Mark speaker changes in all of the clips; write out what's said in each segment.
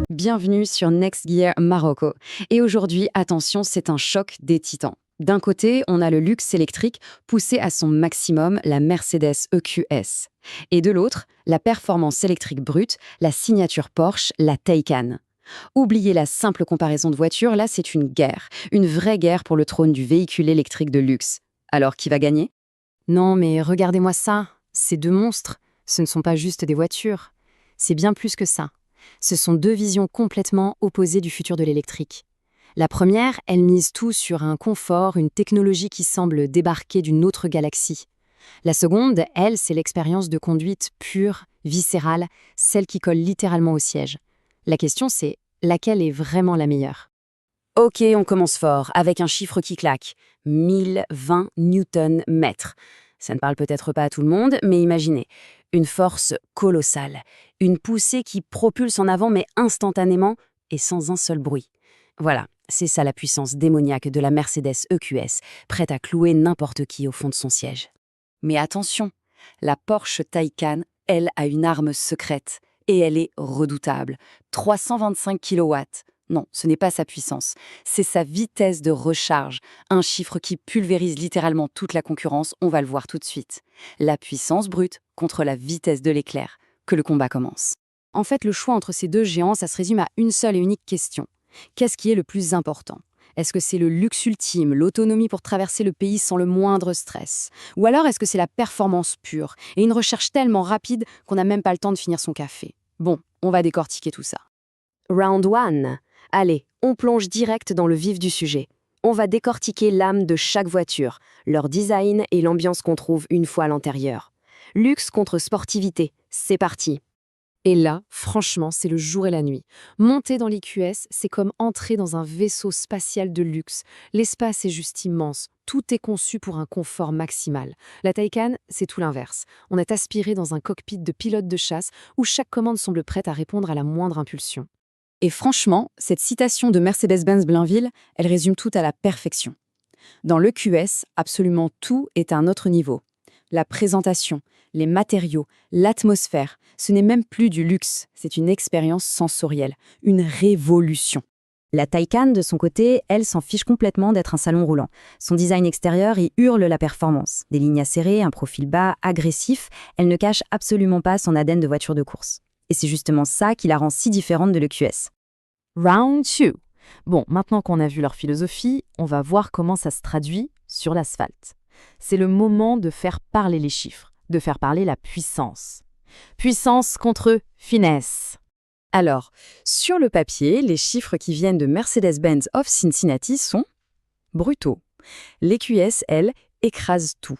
Speaker 1: Bienvenue sur Next Gear Marocco. Et aujourd'hui, attention, c'est un choc des titans. D'un côté, on a le luxe électrique poussé à son maximum, la Mercedes EQS. Et de l'autre, la performance électrique brute, la signature Porsche, la Taycan. Oubliez la simple comparaison de voitures, là c'est une vraie guerre pour le trône du véhicule électrique de luxe. Alors qui va gagner?
Speaker 2: Non, mais regardez-moi ça. Ces deux monstres, ce ne sont pas juste des voitures. C'est bien plus que ça. Ce sont deux visions complètement opposées du futur de l'électrique. La première, elle mise tout sur un confort, une technologie qui semble débarquer d'une autre galaxie. La seconde, elle, c'est l'expérience de conduite pure, viscérale, celle qui colle littéralement au siège. La question, c'est laquelle est vraiment la meilleure?
Speaker 1: Ok, on commence fort, avec un chiffre qui claque. 1020 Newton-mètres. Ça ne parle peut-être pas à tout le monde, mais imaginez. Une force colossale. Une poussée qui propulse en avant, mais instantanément et sans un seul bruit. Voilà, c'est ça la puissance démoniaque de la Mercedes EQS, prête à clouer n'importe qui au fond de son siège. Mais attention, la Porsche Taycan, elle, a une arme secrète. Et elle est redoutable. 325 kilowatts. Non, ce n'est pas sa puissance, c'est sa vitesse de recharge, un chiffre qui pulvérise littéralement toute la concurrence, on va le voir tout de suite. La puissance brute contre la vitesse de l'éclair, que le combat commence. En fait, le choix entre ces deux géants, ça se résume à une seule et unique question. Qu'est-ce qui est le plus important? Est-ce que c'est le luxe ultime, l'autonomie pour traverser le pays sans le moindre stress? Ou alors est-ce que c'est la performance pure et une recherche tellement rapide qu'on n'a même pas le temps de finir son café? Bon, on va décortiquer tout ça. Round 1. Allez, on plonge direct dans le vif du sujet. On va décortiquer l'âme de chaque voiture, leur design et l'ambiance qu'on trouve une fois à l'intérieur. Luxe contre sportivité, c'est parti.
Speaker 2: Et là, franchement, c'est le jour et la nuit. Monter dans l'EQS, c'est comme entrer dans un vaisseau spatial de luxe. L'espace est juste immense. Tout est conçu pour un confort maximal. La Taycan, c'est tout l'inverse. On est aspiré dans un cockpit de pilote de chasse où chaque commande semble prête à répondre à la moindre impulsion.
Speaker 1: Et franchement, cette citation de Mercedes-Benz Blainville, elle résume tout à la perfection. Dans l'EQS, absolument tout est à un autre niveau. La présentation, les matériaux, l'atmosphère, ce n'est même plus du luxe, c'est une expérience sensorielle, une révolution. La Taycan, de son côté, elle s'en fiche complètement d'être un salon roulant. Son design extérieur y hurle la performance. Des lignes acérées, un profil bas, agressif, elle ne cache absolument pas son ADN de voiture de course. Et c'est justement ça qui la rend si différente de l'EQS.
Speaker 2: Round 2. Bon, maintenant qu'on a vu leur philosophie, on va voir comment ça se traduit sur l'asphalte. C'est le moment de faire parler les chiffres, de faire parler la puissance. Puissance contre finesse.
Speaker 1: Alors, sur le papier, les chiffres qui viennent de Mercedes-Benz of Cincinnati sont brutaux. L'EQS, elle, écrase tout.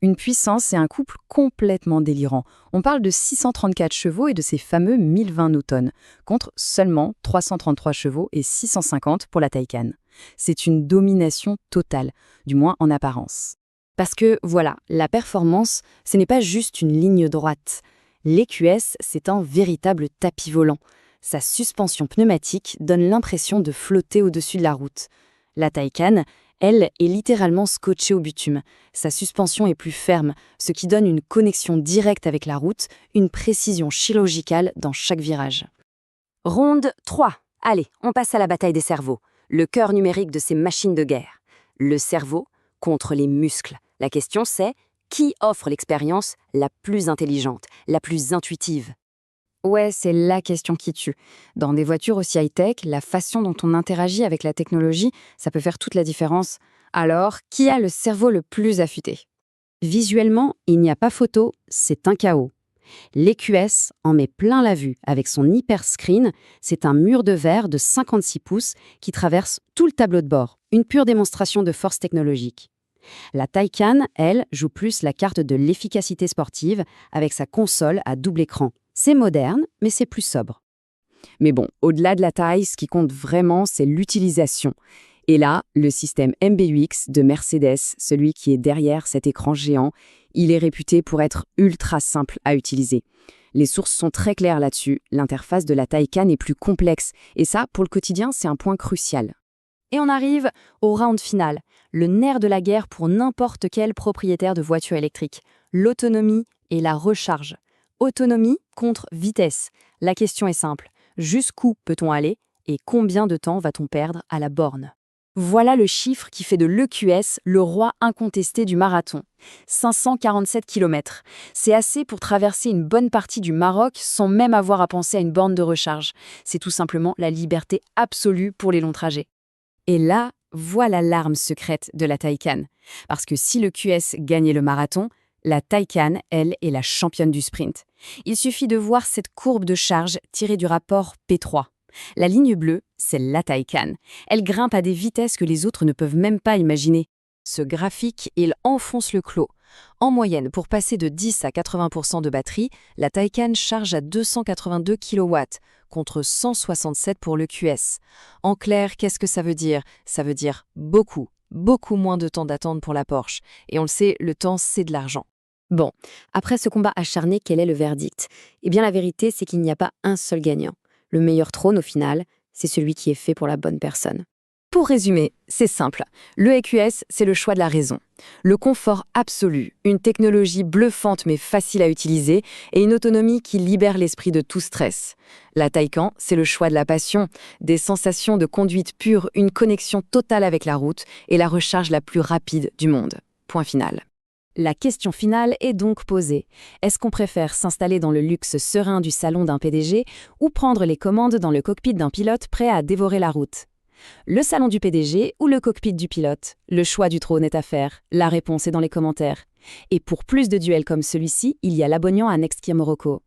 Speaker 1: Une puissance et un couple complètement délirants. On parle de 634 chevaux et de ces fameux 1020 newtons, contre seulement 333 chevaux et 650 pour la Taycan. C'est une domination totale, du moins en apparence. Parce que, voilà, la performance, ce n'est pas juste une ligne droite. L'EQS, c'est un véritable tapis volant. Sa suspension pneumatique donne l'impression de flotter au-dessus de la route. La Taycan, elle, est littéralement scotchée au bitume. Sa suspension est plus ferme, ce qui donne une connexion directe avec la route, une précision chirurgicale dans chaque virage. Ronde 3. Allez, on passe à la bataille des cerveaux, le cœur numérique de ces machines de guerre. Le cerveau contre les muscles. La question c'est, qui offre l'expérience la plus intelligente, la plus intuitive? Ouais, c'est la question qui tue. Dans des voitures aussi high-tech, la façon dont on interagit avec la technologie, ça peut faire toute la différence. Alors, qui a le cerveau le plus affûté? Visuellement, il n'y a pas photo, c'est un chaos. L'EQS en met plein la vue avec son hyperscreen, c'est un mur de verre de 56 pouces qui traverse tout le tableau de bord, une pure démonstration de force technologique. La Taycan, elle, joue plus la carte de l'efficacité sportive avec sa console à double écran. C'est moderne, mais c'est plus sobre. Mais bon, au-delà de la taille, ce qui compte vraiment, c'est l'utilisation. Et là, le système MBUX de Mercedes, celui qui est derrière cet écran géant, il est réputé pour être ultra simple à utiliser. Les sources sont très claires là-dessus, l'interface de la Taycan est plus complexe, et ça, pour le quotidien, c'est un point crucial. Et on arrive au round final, le nerf de la guerre pour n'importe quel propriétaire de voiture électrique, l'autonomie et la recharge. Autonomie contre vitesse. La question est simple.
Speaker 2: Jusqu'où peut-on aller et combien de temps va-t-on perdre à la borne? Voilà le chiffre qui fait de l'EQS le roi incontesté du marathon. 547 km. C'est assez pour traverser une bonne partie du Maroc sans même avoir à penser à une borne de recharge. C'est tout simplement la liberté absolue pour les longs trajets. Et là, voilà l'arme secrète de la Taycan. Parce que si le QS gagnait le marathon, la Taycan, elle, est la championne du sprint. Il suffit de voir cette courbe de charge tirée du rapport P3. La ligne bleue, c'est la Taycan. Elle grimpe à des vitesses que les autres ne peuvent même pas imaginer. Ce graphique, il enfonce le clou. En moyenne, pour passer de 10 à 80% de batterie, la Taycan charge à 282 kW, contre 167 pour le QS. En clair, qu'est-ce que ça veut dire? Ça veut dire beaucoup moins de temps d'attente pour la Porsche. Et on le sait, le temps, c'est de l'argent. Bon, après ce combat acharné, quel est le verdict? Eh bien, la vérité, c'est qu'il n'y a pas un seul gagnant. Le meilleur trône, au final, c'est celui qui est fait pour la bonne personne. Pour résumer, c'est simple. Le EQS, c'est le choix de la raison. Le confort absolu, une technologie bluffante mais facile à utiliser et une autonomie qui libère l'esprit de tout stress. La Taycan, c'est le choix de la passion, des sensations de conduite pure, une connexion totale avec la route et la recharge la plus rapide du monde. Point final. La question finale est donc posée. Est-ce qu'on préfère s'installer dans le luxe serein du salon d'un PDG ou prendre les commandes dans le cockpit d'un pilote prêt à dévorer la route? Le salon du PDG ou le cockpit du pilote? Le choix du trône est à faire. La réponse est dans les commentaires. Et pour plus de duels comme celui-ci, il y a l'abonnement à Next Kia Morocco.